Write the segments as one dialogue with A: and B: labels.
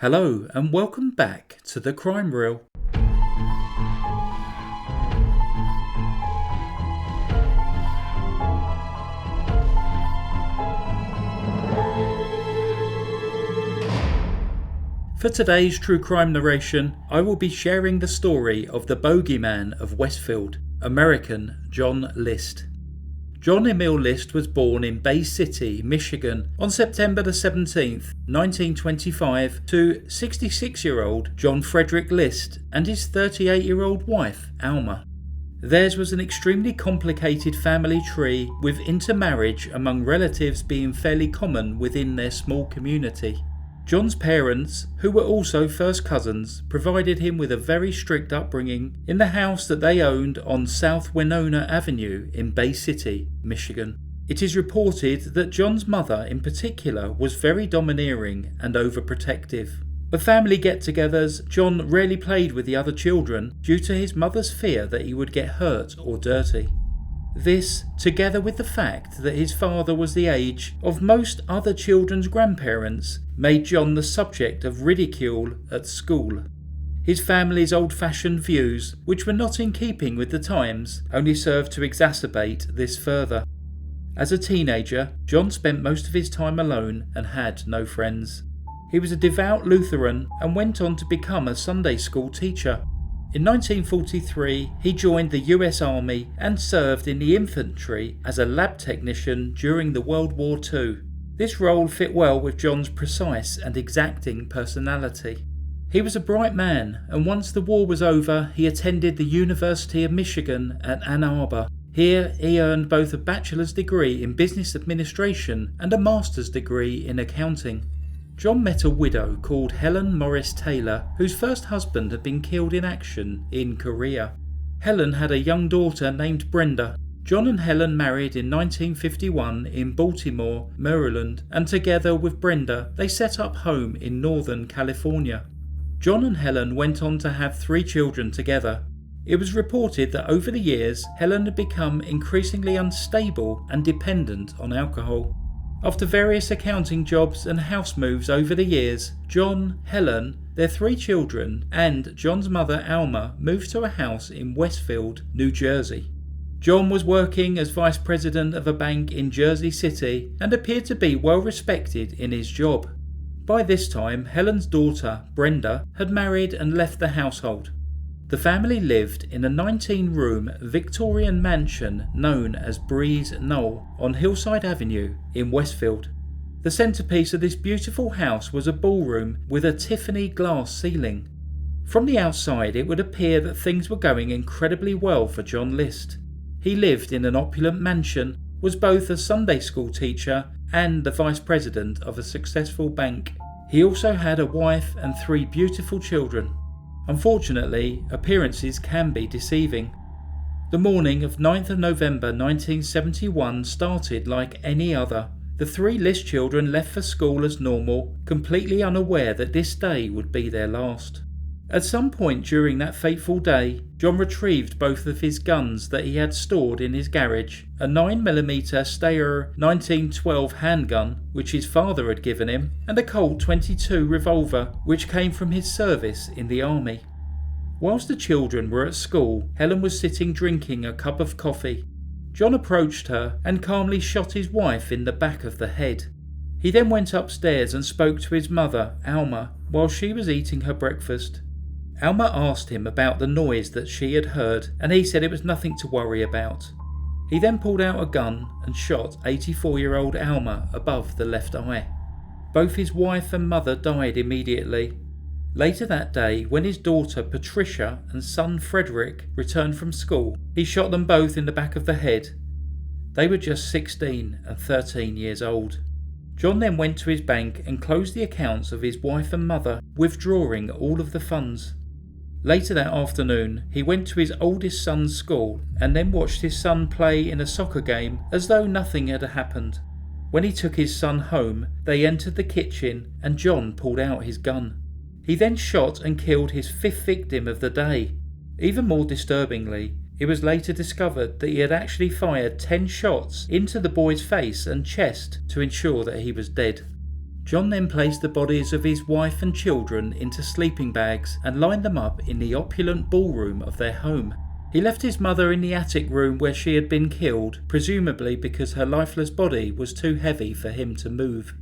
A: Hello and welcome back to the Crime Reel. For today's true crime narration, I will be sharing the story of the bogeyman of Westfield, American John List. John Emil List was born in Bay City, Michigan on September the 17th, 1925 to 66-year-old John Frederick List and his 38-year-old wife, Alma. Theirs was an extremely complicated family tree with intermarriage among relatives being fairly common within their small community. John's parents, who were also first cousins, provided him with a very strict upbringing in the house that they owned on South Winona Avenue in Bay City, Michigan. It is reported that John's mother in particular was very domineering and overprotective. At family get-togethers, John rarely played with the other children due to his mother's fear that he would get hurt or dirty. This, together with the fact that his father was the age of most other children's grandparents, made John the subject of ridicule at school. His family's old-fashioned views, which were not in keeping with the times, only served to exacerbate this further. As a teenager, John spent most of his time alone and had no friends. He was a devout Lutheran and went on to become a Sunday school teacher. In 1943, he joined the US Army and served in the infantry as a lab technician during the World War II. This role fit well with John's precise and exacting personality. He was a bright man, and once the war was over, he attended the University of Michigan at Ann Arbor. Here, he earned both a bachelor's degree in business administration and a master's degree in accounting. John met a widow called Helen Morris Taylor, whose first husband had been killed in action in Korea. Helen had a young daughter named Brenda. John and Helen married in 1951 in Baltimore, Maryland, and together with Brenda, they set up home in Northern California. John and Helen went on to have 3 children together. It was reported that over the years, Helen had become increasingly unstable and dependent on alcohol. After various accounting jobs and house moves over the years, John, Helen, their 3 children, and John's mother Alma moved to a house in Westfield, New Jersey. John was working as vice president of a bank in Jersey City and appeared to be well respected in his job. By this time, Helen's daughter, Brenda, had married and left the household. The family lived in a 19-room Victorian mansion known as Breeze Knoll on Hillside Avenue in Westfield. The centrepiece of this beautiful house was a ballroom with a Tiffany glass ceiling. From the outside, it would appear that things were going incredibly well for John List. He lived in an opulent mansion, was both a Sunday school teacher and the vice president of a successful bank. He also had a wife and 3 beautiful children. Unfortunately, appearances can be deceiving. The morning of 9th of November 1971 started like any other. The 3 List children left for school as normal, completely unaware that this day would be their last. At some point during that fateful day, John retrieved both of his guns that he had stored in his garage, a 9mm Steyr 1912 handgun, which his father had given him, and a Colt 22 revolver, which came from his service in the army. Whilst the children were at school, Helen was sitting drinking a cup of coffee. John approached her and calmly shot his wife in the back of the head. He then went upstairs and spoke to his mother, Alma, while she was eating her breakfast. Alma asked him about the noise that she had heard, and he said it was nothing to worry about. He then pulled out a gun and shot 84-year-old Alma above the left eye. Both his wife and mother died immediately. Later that day, when his daughter Patricia and son Frederick returned from school, he shot them both in the back of the head. They were just 16 and 13 years old. John then went to his bank and closed the accounts of his wife and mother, withdrawing all of the funds. Later that afternoon, he went to his oldest son's school and then watched his son play in a soccer game as though nothing had happened. When he took his son home, they entered the kitchen and John pulled out his gun. He then shot and killed his 5th victim of the day. Even more disturbingly, it was later discovered that he had actually fired 10 shots into the boy's face and chest to ensure that he was dead. John then placed the bodies of his wife and children into sleeping bags and lined them up in the opulent ballroom of their home. He left his mother in the attic room where she had been killed, presumably because her lifeless body was too heavy for him to move.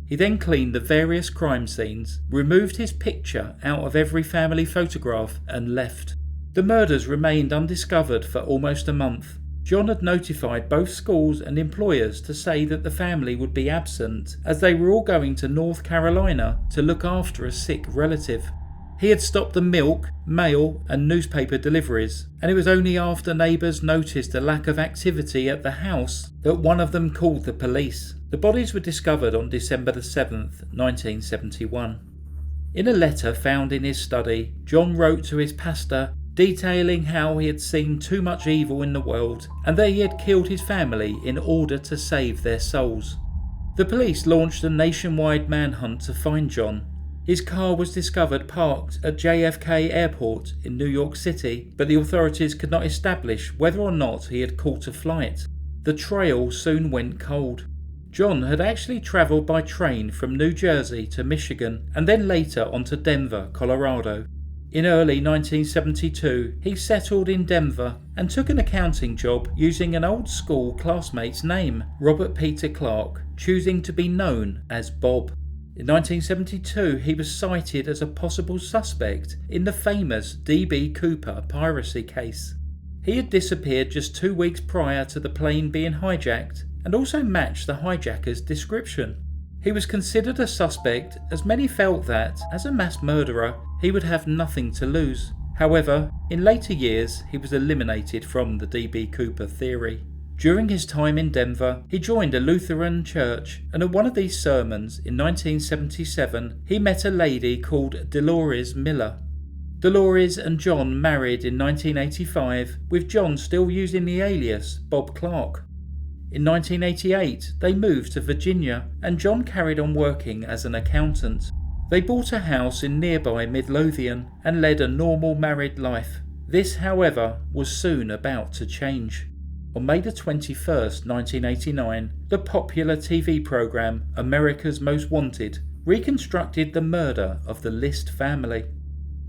A: He then cleaned the various crime scenes, removed his picture out of every family photograph, and left. The murders remained undiscovered for almost a month. John had notified both schools and employers to say that the family would be absent, as they were all going to North Carolina to look after a sick relative. He had stopped the milk, mail and newspaper deliveries, and it was only after neighbours noticed a lack of activity at the house that one of them called the police. The bodies were discovered on December 7th, 1971. In a letter found in his study, John wrote to his pastor detailing how he had seen too much evil in the world and that he had killed his family in order to save their souls. The police launched a nationwide manhunt to find John. His car was discovered parked at JFK Airport in New York City, but the authorities could not establish whether or not he had caught a flight. The trail soon went cold. John had actually travelled by train from New Jersey to Michigan and then later on to Denver, Colorado. In early 1972, he settled in Denver and took an accounting job using an old school classmate's name, Robert Peter Clark, choosing to be known as Bob. In 1972, he was cited as a possible suspect in the famous D.B. Cooper piracy case. He had disappeared just 2 weeks prior to the plane being hijacked and also matched the hijacker's description. He was considered a suspect as many felt that, as a mass murderer, he would have nothing to lose. However, in later years, he was eliminated from the D.B. Cooper theory. During his time in Denver, he joined a Lutheran church, and at one of these sermons in 1977, he met a lady called Dolores Miller. Dolores and John married in 1985, with John still using the alias Bob Clark. In 1988, they moved to Virginia, and John carried on working as an accountant. They bought a house in nearby Midlothian and led a normal married life. This, however, was soon about to change. On May 21st, 1989, the popular TV programme America's Most Wanted reconstructed the murder of the List family.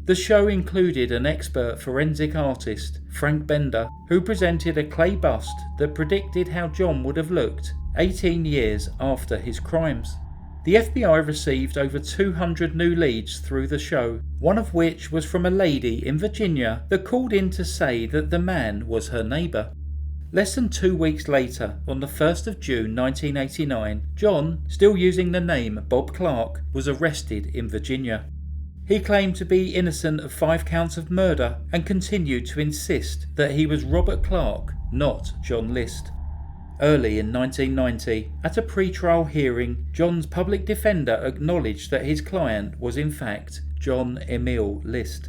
A: The show included an expert forensic artist, Frank Bender, who presented a clay bust that predicted how John would have looked 18 years after his crimes. The FBI received over 200 new leads through the show, one of which was from a lady in Virginia that called in to say that the man was her neighbour. Less than 2 weeks later, on the 1st of June 1989, John, still using the name Bob Clark, was arrested in Virginia. He claimed to be innocent of 5 counts of murder and continued to insist that he was Robert Clark, not John List. Early in 1990, at a pre-trial hearing, John's public defender acknowledged that his client was in fact John Emil List.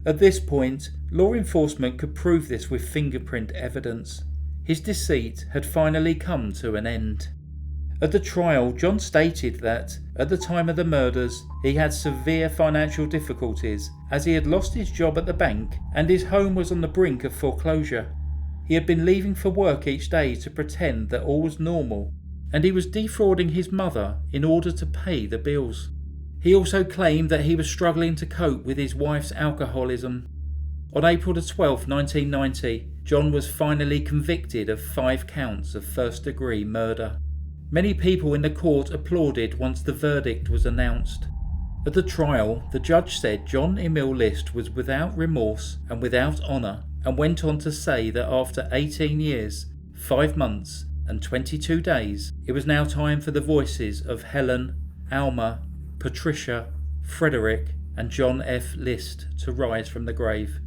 A: At this point, law enforcement could prove this with fingerprint evidence. His deceit had finally come to an end. At the trial, John stated that, at the time of the murders, he had severe financial difficulties as he had lost his job at the bank and his home was on the brink of foreclosure. He had been leaving for work each day to pretend that all was normal, and he was defrauding his mother in order to pay the bills. He also claimed that he was struggling to cope with his wife's alcoholism. On April 12, 1990, John was finally convicted of 5 counts of first-degree murder. Many people in the court applauded once the verdict was announced. At the trial, the judge said John Emil List was without remorse and without honour, and went on to say that after 18 years, 5 months and 22 days, it was now time for the voices of Helen, Alma, Patricia, Frederick and John F. List to rise from the grave.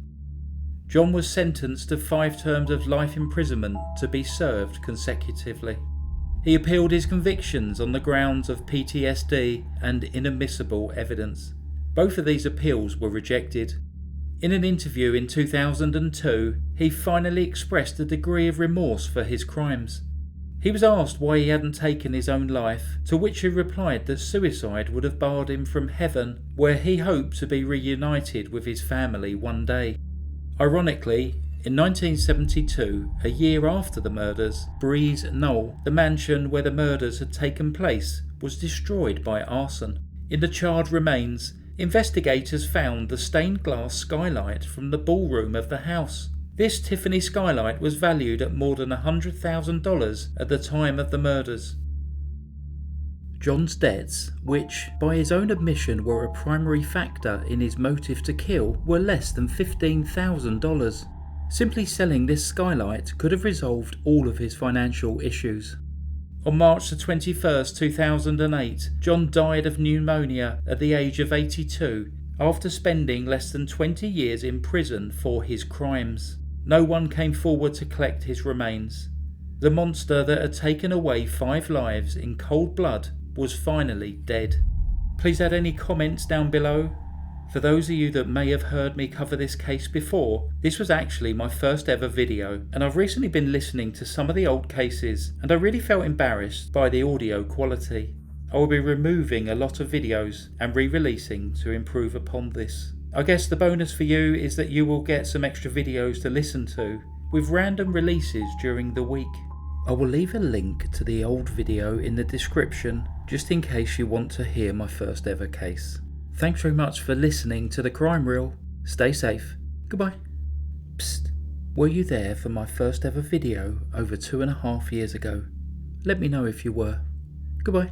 A: John was sentenced to 5 terms of life imprisonment to be served consecutively. He appealed his convictions on the grounds of PTSD and inadmissible evidence. Both of these appeals were rejected. In an interview in 2002, he finally expressed a degree of remorse for his crimes. He was asked why he hadn't taken his own life, to which he replied that suicide would have barred him from heaven, where he hoped to be reunited with his family one day. Ironically, in 1972, a year after the murders, Breeze Knoll, the mansion where the murders had taken place, was destroyed by arson. In the charred remains, investigators found the stained glass skylight from the ballroom of the house. This Tiffany skylight was valued at more than $100,000 at the time of the murders. John's debts, which by his own admission were a primary factor in his motive to kill, were less than $15,000. Simply selling this skylight could have resolved all of his financial issues. On March 21st, 2008, John died of pneumonia at the age of 82 after spending less than 20 years in prison for his crimes. No one came forward to collect his remains. The monster that had taken away 5 lives in cold blood was finally dead. Please add any comments down below. For those of you that may have heard me cover this case before, this was actually my first ever video, and I've recently been listening to some of the old cases and I really felt embarrassed by the audio quality. I will be removing a lot of videos and re-releasing to improve upon this. I guess the bonus for you is that you will get some extra videos to listen to with random releases during the week. I will leave a link to the old video in the description just in case you want to hear my first ever case. Thanks very much for listening to the Crime Reel. Stay safe. Goodbye. Psst. Were you there for my first ever video over 2.5 years ago? Let me know if you were. Goodbye.